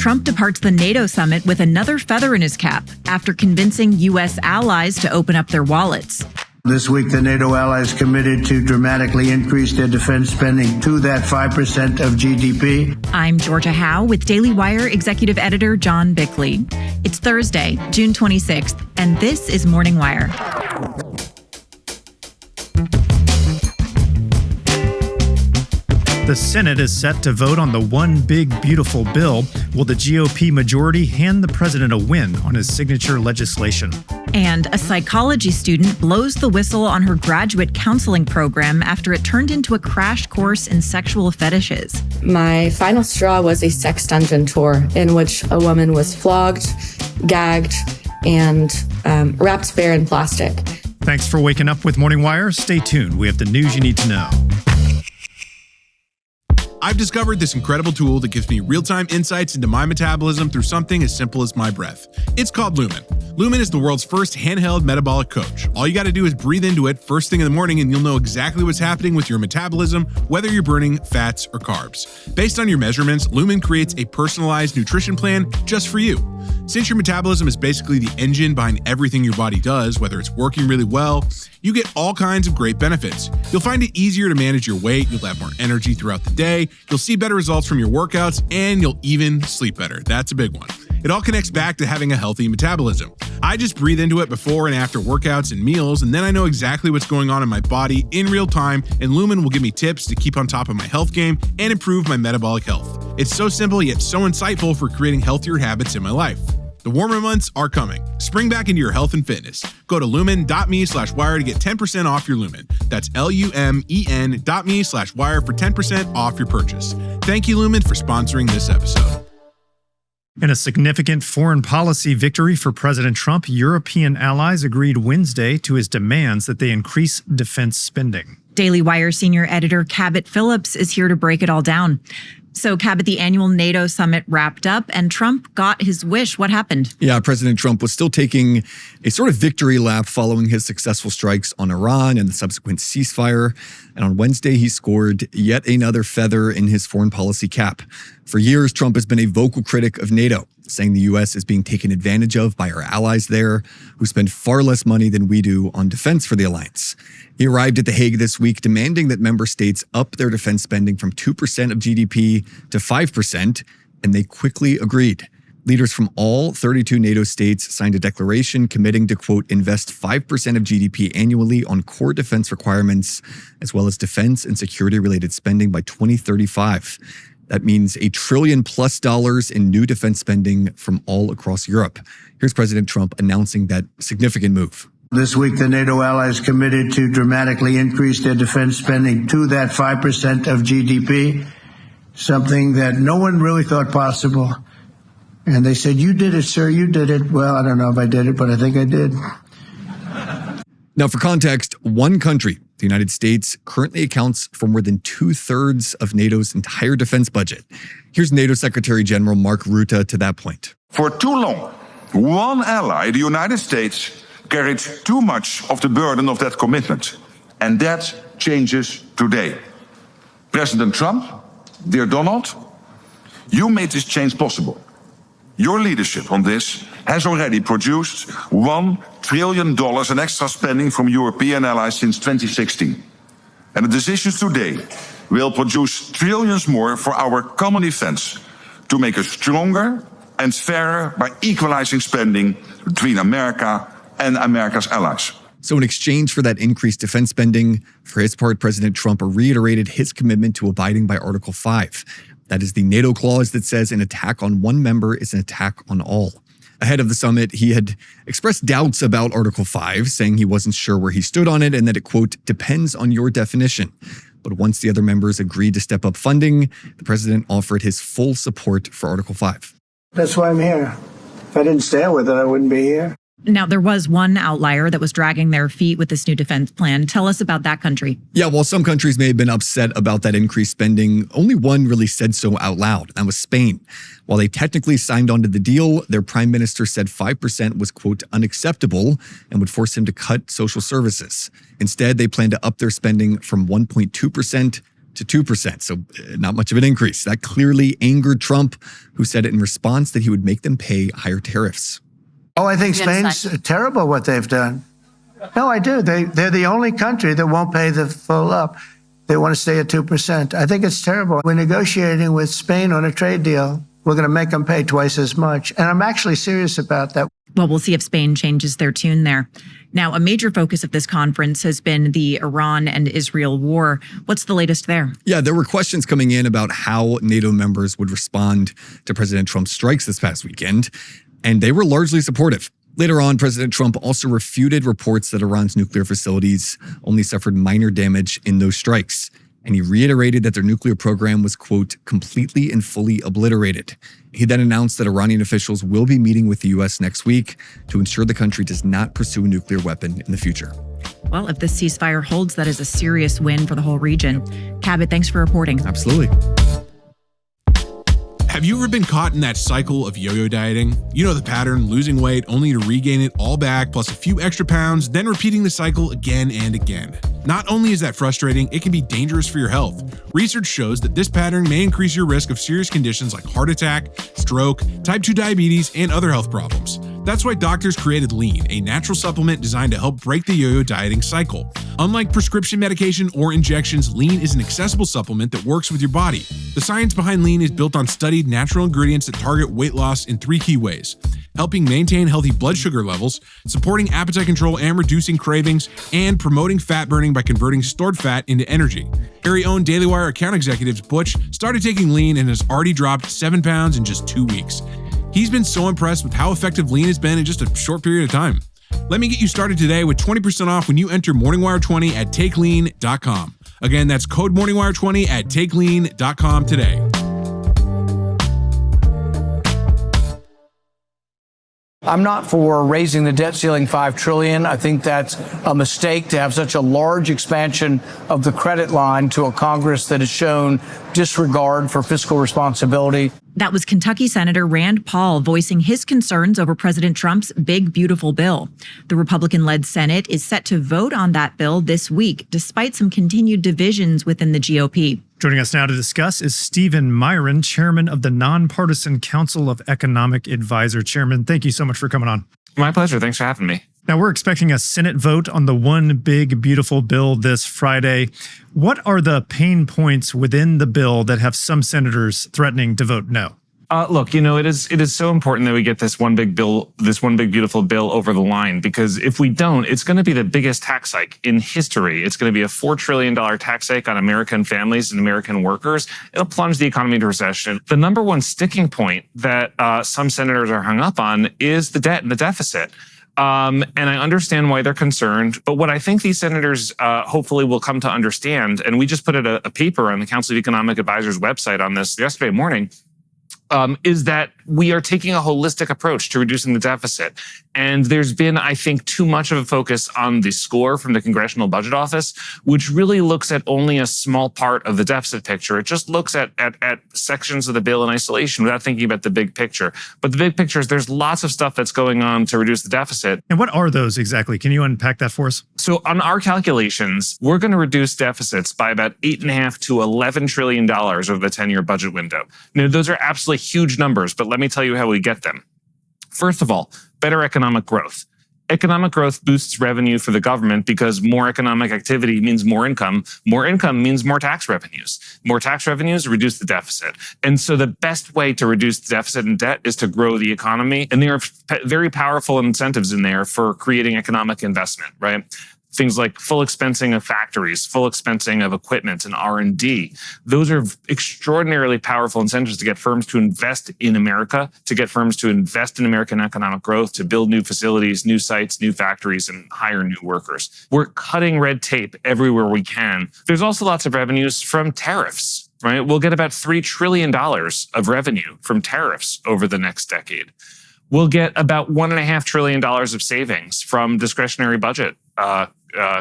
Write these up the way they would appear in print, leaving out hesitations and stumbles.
Trump departs the NATO summit with another feather in his cap after convincing U.S. allies to open up their wallets. This week, the NATO allies committed to dramatically increase their defense spending to that 5% of GDP. I'm Georgia Howe with Daily Wire executive editor John Bickley. It's Thursday, June 26th, and this is Morning Wire. The Senate is set to vote on the One Big Beautiful Bill. Will the GOP majority hand the president a win on his signature legislation? And a psychology student blows the whistle on her graduate counseling program after it turned into a crash course in sexual fetishes. My final straw was a sex dungeon tour in which a woman was flogged, gagged, and wrapped bare in plastic. Thanks for waking up with Morning Wire. Stay tuned. We have the news you need to know. I've discovered this incredible tool that gives me real-time insights into my metabolism through something as simple as my breath. It's called Lumen. Lumen is the world's first handheld metabolic coach. All you got to do is breathe into it first thing in the morning and you'll know exactly what's happening with your metabolism, whether you're burning fats or carbs. Based on your measurements, Lumen creates a personalized nutrition plan just for you. Since your metabolism is basically the engine behind everything your body does, whether it's working really well, you get all kinds of great benefits. You'll find it easier to manage your weight, you'll have more energy throughout the day, you'll see better results from your workouts, and you'll even sleep better. That's a big one. It all connects back to having a healthy metabolism. I just breathe into it before and after workouts and meals, and then I know exactly what's going on in my body in real time, and Lumen will give me tips to keep on top of my health game and improve my metabolic health. It's so simple yet so insightful for creating healthier habits in my life. The warmer months are coming. Spring back into your health and fitness. Go to lumen.me/wire to get 10% off your Lumen. That's lumen.me/wire for 10% off your purchase. Thank you, Lumen, for sponsoring this episode. In a significant foreign policy victory for President Trump, European allies agreed Wednesday to his demands that they increase defense spending. Daily Wire senior editor Cabot Phillips is here to break it all down. So, Cabot, the annual NATO summit wrapped up and Trump got his wish. What happened? Yeah, President Trump was still taking a sort of victory lap following his successful strikes on Iran and the subsequent ceasefire. And on Wednesday, he scored yet another feather in his foreign policy cap. For years, Trump has been a vocal critic of NATO, saying the U.S. is being taken advantage of by our allies there, who spend far less money than we do on defense for the alliance. He arrived at The Hague this week demanding that member states up their defense spending from 2% of GDP to 5%, and they quickly agreed. Leaders from all 32 NATO states signed a declaration committing to, quote, invest 5% of GDP annually on core defense requirements, as well as defense and security-related spending by 2035. That means $1 trillion+ in new defense spending from all across Europe. Here's President Trump announcing that significant move. This week, the NATO allies committed to dramatically increase their defense spending to that 5% of GDP, something that no one really thought possible. And they said, "You did it, sir, you did it." Well, I don't know if I did it, but I think I did. Now, for context, one country, the United States, currently accounts for more than 2/3 of NATO's entire defense budget. Here's NATO Secretary General Mark Rutte to that point. For too long, one ally, the United States, carried too much of the burden of that commitment. And that changes today. President Trump, dear Donald, you made this change possible. Your leadership on this has already produced $1 trillion in extra spending from European allies since 2016. And the decisions today will produce trillions more for our common defense to make us stronger and fairer by equalizing spending between America and America's allies. So in exchange for that increased defense spending, for his part, President Trump reiterated his commitment to abiding by Article 5. That is the NATO clause that says an attack on one member is an attack on all. Ahead of the summit, he had expressed doubts about Article 5, saying he wasn't sure where he stood on it and that it, quote, depends on your definition. But once the other members agreed to step up funding, the president offered his full support for Article 5. That's why I'm here. If I didn't stand with it, I wouldn't be here. Now, there was one outlier that was dragging their feet with this new defense plan. Tell us about that country. Yeah, while some countries may have been upset about that increased spending, only one really said so out loud, and that was Spain. While they technically signed onto the deal, their prime minister said 5% was, quote, unacceptable and would force him to cut social services. Instead, they plan to up their spending from 1.2% to to 2%. So not much of an increase. That clearly angered Trump, who said it in response that he would make them pay higher tariffs. Oh, I think Spain's terrible what they've done. No, I do. They're the only country that won't pay the full up. They want to stay at 2%. I think it's terrible. We're negotiating with Spain on a trade deal. We're going to make them pay twice as much. And I'm actually serious about that. Well, we'll see if Spain changes their tune there. Now, a major focus of this conference has been the Iran and Israel war. What's the latest there? Yeah, there were questions coming in about how NATO members would respond to President Trump's strikes this past weekend, and they were largely supportive. Later on, President Trump also refuted reports that Iran's nuclear facilities only suffered minor damage in those strikes. And he reiterated that their nuclear program was, quote, completely and fully obliterated. He then announced that Iranian officials will be meeting with the U.S. next week to ensure the country does not pursue a nuclear weapon in the future. Well, if this ceasefire holds, that is a serious win for the whole region. Cabot, thanks for reporting. Absolutely. Have you ever been caught in that cycle of yo-yo dieting? You know the pattern, losing weight only to regain it all back plus a few extra pounds, then repeating the cycle again and again. Not only is that frustrating, it can be dangerous for your health. Research shows that this pattern may increase your risk of serious conditions like heart attack, stroke, type 2 diabetes, and other health problems. That's why doctors created Lean, a natural supplement designed to help break the yo-yo dieting cycle. Unlike prescription medication or injections, Lean is an accessible supplement that works with your body. The science behind Lean is built on studied natural ingredients that target weight loss in 3 key ways: helping maintain healthy blood sugar levels, supporting appetite control and reducing cravings, and promoting fat burning by converting stored fat into energy. Very-own Daily Wire account executives Butch started taking Lean and has already dropped 7 pounds in just 2 weeks. He's been so impressed with how effective Lean has been in just a short period of time. Let me get you started today with 20% off when you enter MorningWire20 at TakeLean.com. Again, that's code MorningWire20 at TakeLean.com today. I'm not for raising the debt ceiling $5 trillion. I think that's a mistake to have such a large expansion of the credit line to a Congress that has shown disregard for fiscal responsibility. That was Kentucky Senator Rand Paul voicing his concerns over President Trump's big, beautiful bill. The Republican-led Senate is set to vote on that bill this week, despite some continued divisions within the GOP. Joining us now to discuss is Stephen Myron, chairman of the Nonpartisan Council of Economic Advisor. Chairman, thank you so much for coming on. My pleasure. Thanks for having me. Now, we're expecting a Senate vote on the one big, beautiful bill this Friday. What are the pain points within the bill that have some senators threatening to vote no? Look, it is so important that we get this one big beautiful bill over the line, because if we don't, it's going to be the biggest tax hike in history. It's going to be a $4 trillion tax hike on American families and American workers. It'll plunge the economy into recession. The number one sticking point that some senators are hung up on is the debt and the deficit. And I understand why they're concerned. But what I think these senators hopefully will come to understand, and we just put out a paper on the Council of Economic Advisors website on this yesterday morning, is that we are taking a holistic approach to reducing the deficit. And there's been, I think, too much of a focus on the score from the Congressional Budget Office, which really looks at only a small part of the deficit picture. It just looks at sections of the bill in isolation without thinking about the big picture. But the big picture is there's lots of stuff that's going on to reduce the deficit. And what are those exactly? Can you unpack that for us? So on our calculations, we're going to reduce deficits by about $8.5 to $11 trillion over the 10-year budget window. Now, those are absolutely huge numbers, but let me tell you how we get them. First of all, better economic growth. Economic growth boosts revenue for the government because more economic activity means more income. More income means more tax revenues. More tax revenues reduce the deficit. And so the best way to reduce the deficit and debt is to grow the economy. And there are very powerful incentives in there for creating economic investment, right? Things like full expensing of factories, full expensing of equipment and R&D. Those are extraordinarily powerful incentives to get firms to invest in America, to get firms to invest in American economic growth, to build new facilities, new sites, new factories, and hire new workers. We're cutting red tape everywhere we can. There's also lots of revenues from tariffs, right? We'll get about $3 trillion of revenue from tariffs over the next decade. We'll get about $1.5 trillion of savings from discretionary budget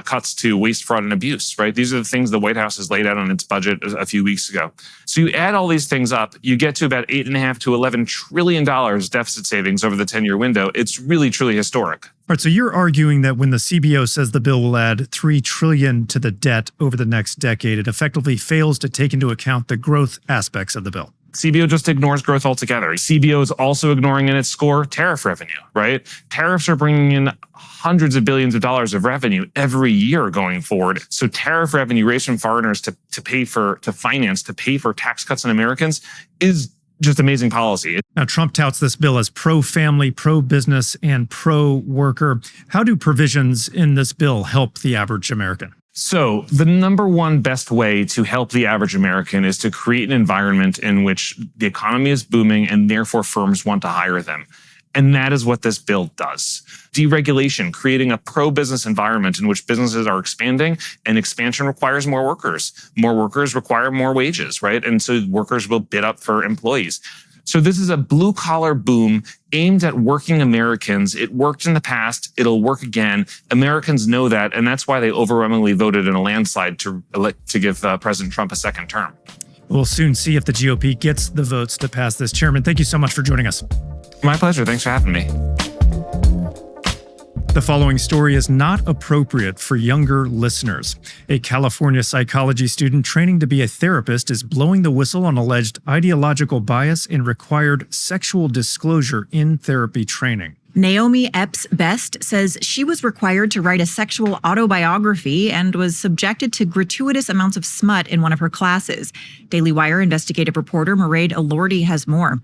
cuts to waste, fraud, and abuse, right? These are the things the White House has laid out on its budget a few weeks ago. So you add all these things up, you get to about $8.5 to $11 trillion deficit savings over the 10-year window. It's really, truly historic. All right, so you're arguing that when the CBO says the bill will add $3 trillion to the debt over the next decade, it effectively fails to take into account the growth aspects of the bill. CBO just ignores growth altogether. CBO is also ignoring in its score tariff revenue, right? Tariffs are bringing in hundreds of billions of dollars of revenue every year going forward. So tariff revenue raised from foreigners to pay for tax cuts on Americans is just amazing policy. Now, Trump touts this bill as pro-family, pro-business, and pro-worker. How do provisions in this bill help the average American? So the number one best way to help the average American is to create an environment in which the economy is booming and therefore firms want to hire them. And that is what this bill does. Deregulation, creating a pro-business environment in which businesses are expanding, and expansion requires more workers. More workers require more wages, right? And so workers will bid up for employees. So this is a blue-collar boom aimed at working Americans. It worked in the past. It'll work again. Americans know that, and that's why they overwhelmingly voted in a landslide to give President Trump a second term. We'll soon see if the GOP gets the votes to pass this. Chairman, thank you so much for joining us. My pleasure. Thanks for having me. The following story is not appropriate for younger listeners. A California psychology student training to be a therapist is blowing the whistle on alleged ideological bias and required sexual disclosure in therapy training. Naomi Epps Best says she was required to write a sexual autobiography and was subjected to gratuitous amounts of smut in one of her classes. Daily Wire investigative reporter Mairead Elordi has more.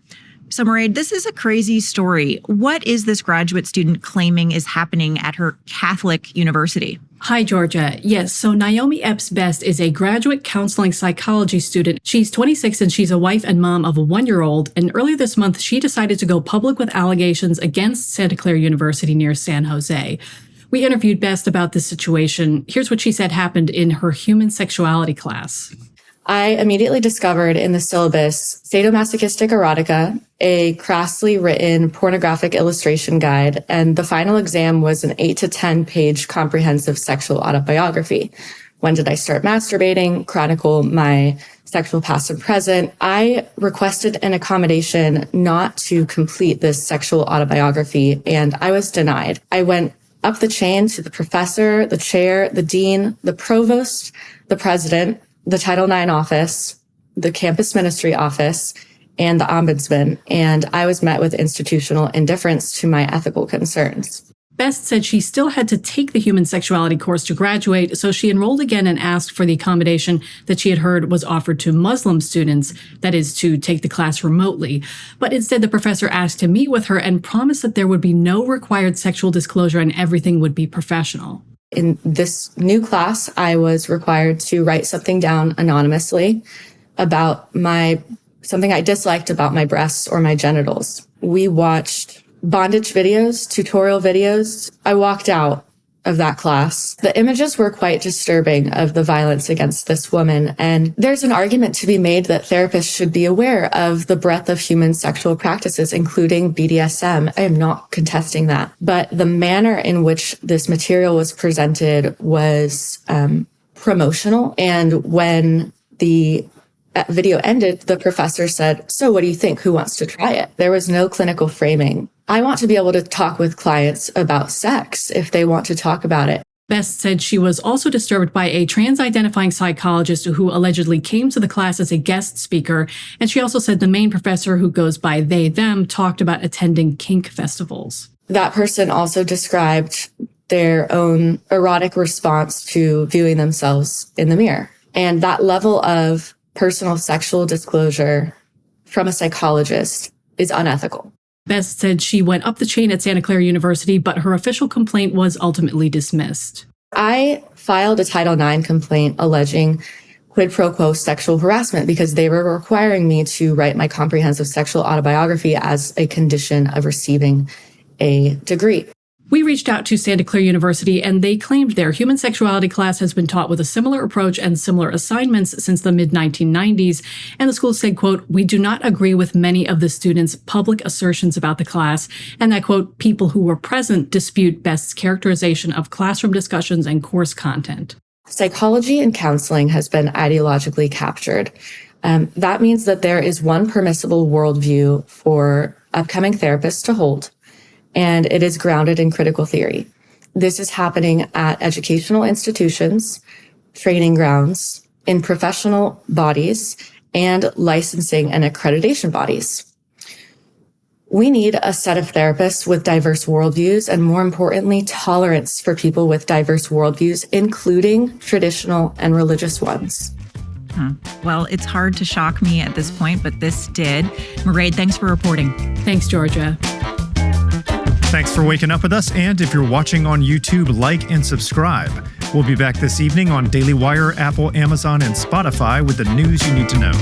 So, Mairead, this is a crazy story. What is this graduate student claiming is happening at her Catholic university? Hi, Georgia. Yes, so Naomi Epps Best is a graduate counseling psychology student. She's 26 and she's a wife and mom of a 1-year-old. And earlier this month, she decided to go public with allegations against Santa Clara University near San Jose. We interviewed Best about this situation. Here's what she said happened in her human sexuality class. I immediately discovered in the syllabus sadomasochistic erotica, a crassly written pornographic illustration guide, and the final exam was an 8 to 10 page comprehensive sexual autobiography. When did I start masturbating? Chronicle my sexual past and present. I requested an accommodation not to complete this sexual autobiography, and I was denied. I went up the chain to the professor, the chair, the dean, the provost, the president, the Title IX office, the campus ministry office, and the ombudsman, and I was met with institutional indifference to my ethical concerns. Best said she still had to take the human sexuality course to graduate, so she enrolled again and asked for the accommodation that she had heard was offered to Muslim students, that is, to take the class remotely. But instead, the professor asked to meet with her and promised that there would be no required sexual disclosure and everything would be professional. In this new class, I was required to write something down anonymously about something I disliked about my breasts or my genitals. We watched bondage videos, tutorial videos. I walked out of that class. The images were quite disturbing of the violence against this woman. And there's an argument to be made that therapists should be aware of the breadth of human sexual practices, including BDSM. I am not contesting that. But the manner in which this material was presented was promotional. And when the video ended, the professor said, "So what do you think? Who wants to try it?" There was no clinical framing. I want to be able to talk with clients about sex if they want to talk about it. Best said she was also disturbed by a trans-identifying psychologist who allegedly came to the class as a guest speaker. And she also said the main professor, who goes by they, them, talked about attending kink festivals. That person also described their own erotic response to viewing themselves in the mirror. And that level of personal sexual disclosure from a psychologist is unethical. Best said she went up the chain at Santa Clara University, but her official complaint was ultimately dismissed. I filed a Title IX complaint alleging quid pro quo sexual harassment because they were requiring me to write my comprehensive sexual autobiography as a condition of receiving a degree. We reached out to Santa Clara University, and they claimed their human sexuality class has been taught with a similar approach and similar assignments since the mid-1990s. And the school said, quote, "We do not agree with many of the students' public assertions about the class," and that, quote, "people who were present dispute Best's characterization of classroom discussions and course content." Psychology and counseling has been ideologically captured. That means that there is one permissible worldview for upcoming therapists to hold. and it is grounded in critical theory. This is happening at educational institutions, training grounds, in professional bodies, and licensing and accreditation bodies. We need a set of therapists with diverse worldviews and, more importantly, tolerance for people with diverse worldviews, including traditional and religious ones. Well, it's hard to shock me at this point, but this did. Mairead, thanks for reporting. Thanks, Georgia. Thanks for waking up with us. And if you're watching on YouTube, like and subscribe. We'll be back this evening on Daily Wire, Apple, Amazon, and Spotify with the news you need to know.